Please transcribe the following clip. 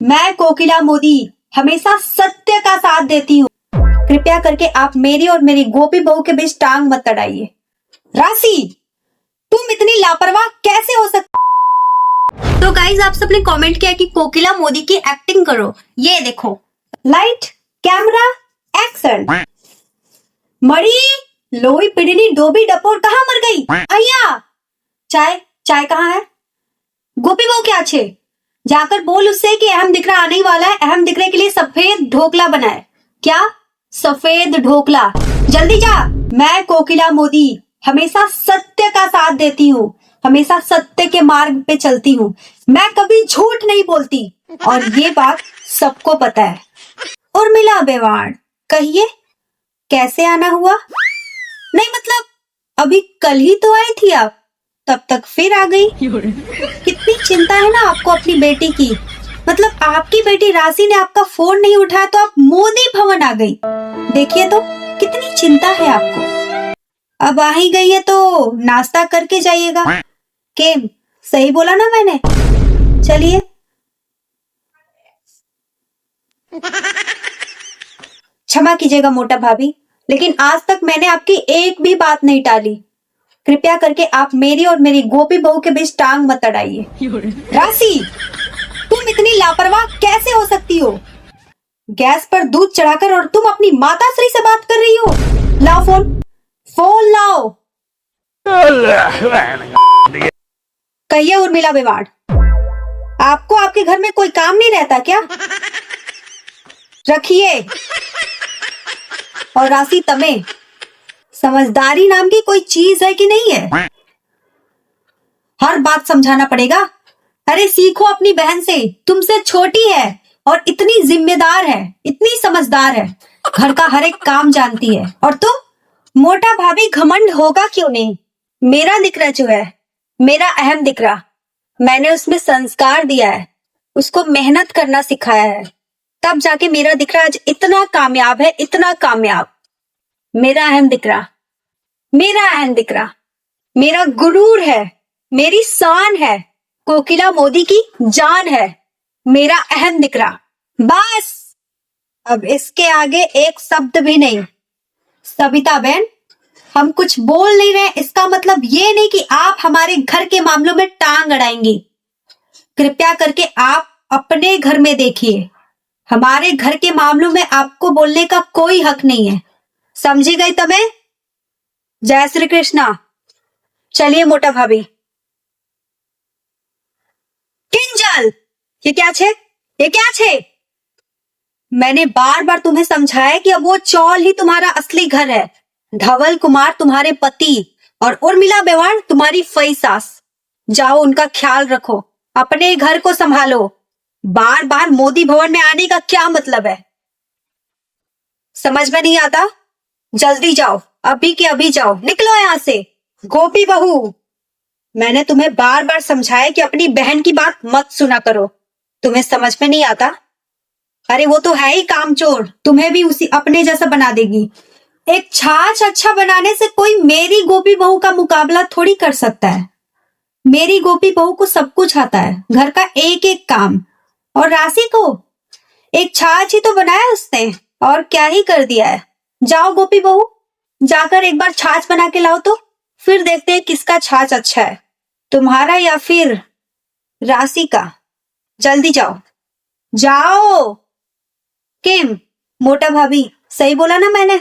मैं कोकिला मोदी हमेशा सत्य का साथ देती हूँ। कृपया करके आप मेरी और मेरी गोपी बहू के बीच टांग मत अड़ाइए। राशि, तुम इतनी लापरवाह कैसे हो सकती? तो गाइज आप सबने कमेंट किया कि कोकिला मोदी की एक्टिंग करो। ये देखो, लाइट कैमरा एक्शन। मरी लोई पिडनी डोबी डपोर कहाँ मर गई? भैया चाय चाय कहाँ है? गोपी बहू क्या छे? जाकर बोल उससे कि अहम दिखरा आने वाला है, अहम दिखरे के लिए सफेद ढोकला बनाए। क्या? सफेद ढोकला? जल्दी जा। मैं कोकिला मोदी हमेशा सत्य का साथ देती हूँ, हमेशा सत्य के मार्ग पे चलती हूँ। मैं कभी झूठ नहीं बोलती और ये बात सबको पता है। उर्मिला बेवाड़, कहिए कैसे आना हुआ? नहीं मतलब अभी कल ही तो आई थी आप, तब तक फिर आ गई। कितनी चिंता है ना आपको अपनी बेटी की। मतलब आपकी बेटी राशि ने आपका फोन नहीं उठाया तो आप मोदी भवन आ गई। देखिए तो कितनी चिंता है आपको। अब आ ही गई है तो नाश्ता करके जाइएगा। केम सही बोला ना मैंने? चलिए। क्षमा कीजिएगा मोटा भाभी, लेकिन आज तक मैंने आपकी एक भी बात नहीं टाली। कृपया करके आप मेरी और मेरी गोपी बहू के बीच टांग मत अड़ाइए। राशि, तुम इतनी लापरवाह कैसे हो सकती हो? गैस पर दूध चढ़ाकर और तुम अपनी माताश्री से बात कर रही हो? लाओ फोन, फोन लाओ। कहिए उर्मिला बेवाड़, आपको आपके घर में कोई काम नहीं रहता क्या? रखिए। और राशि तमे, समझदारी नाम की कोई चीज है कि नहीं है? हर बात समझाना पड़ेगा? अरे सीखो अपनी बहन से, तुमसे छोटी है और इतनी जिम्मेदार है, इतनी समझदार है, घर का हर एक काम जानती है। और तुम मोटा भाभी घमंड होगा क्यों नहीं? मेरा दिकरा जो है, मेरा अहम दिकरा, मैंने उसमें संस्कार दिया है, उसको मेहनत करना सिखाया है, तब जाके मेरा दिकरा आज इतना कामयाब है, इतना कामयाब। मेरा अहम दिकरा, मेरा अहम दिकरा, मेरा गुरूर है, मेरी शान है, कोकिला मोदी की जान है, मेरा अहम दिकरा। बस अब इसके आगे एक शब्द भी नहीं। सविता बहन, हम कुछ बोल नहीं रहे, इसका मतलब ये नहीं कि आप हमारे घर के मामलों में टांग अड़ाएंगी। कृपया करके आप अपने घर में देखिए, हमारे घर के मामलों में आपको बोलने का कोई हक नहीं है। समझी गई तमें? जय श्री कृष्णा। चलिए मोटा भाभी। किंजल, ये क्या छे? ये क्या छे? मैंने बार बार तुम्हें समझाया कि अब वो चौल ही तुम्हारा असली घर है। धवल कुमार तुम्हारे पति और उर्मिला बेवाड़ तुम्हारी फई सास। जाओ उनका ख्याल रखो, अपने घर को संभालो। बार बार मोदी भवन में आने का क्या मतलब है? समझ में नहीं आता? जल्दी जाओ, अभी के अभी जाओ, निकलो यहां से। गोपी बहू, मैंने तुम्हें बार बार समझाया कि अपनी बहन की बात मत सुना करो। तुम्हें समझ में नहीं आता? अरे वो तो है ही कामचोर, तुम्हें भी उसी अपने जैसा बना देगी। एक छाछ अच्छा बनाने से कोई मेरी गोपी बहू का मुकाबला थोड़ी कर सकता है। मेरी गोपी बहू को सब कुछ आता है, घर का एक एक काम। और राशि को एक छाछ ही तो बनाया उसने, और क्या ही कर दिया है। जाओ गोपी बहू, जाकर एक बार छाछ बना के लाओ तो फिर देखते हैं किसका छाछ अच्छा है, तुम्हारा या फिर राशि का। जल्दी जाओ, जाओ। किम मोटा भाभी, सही बोला ना मैंने?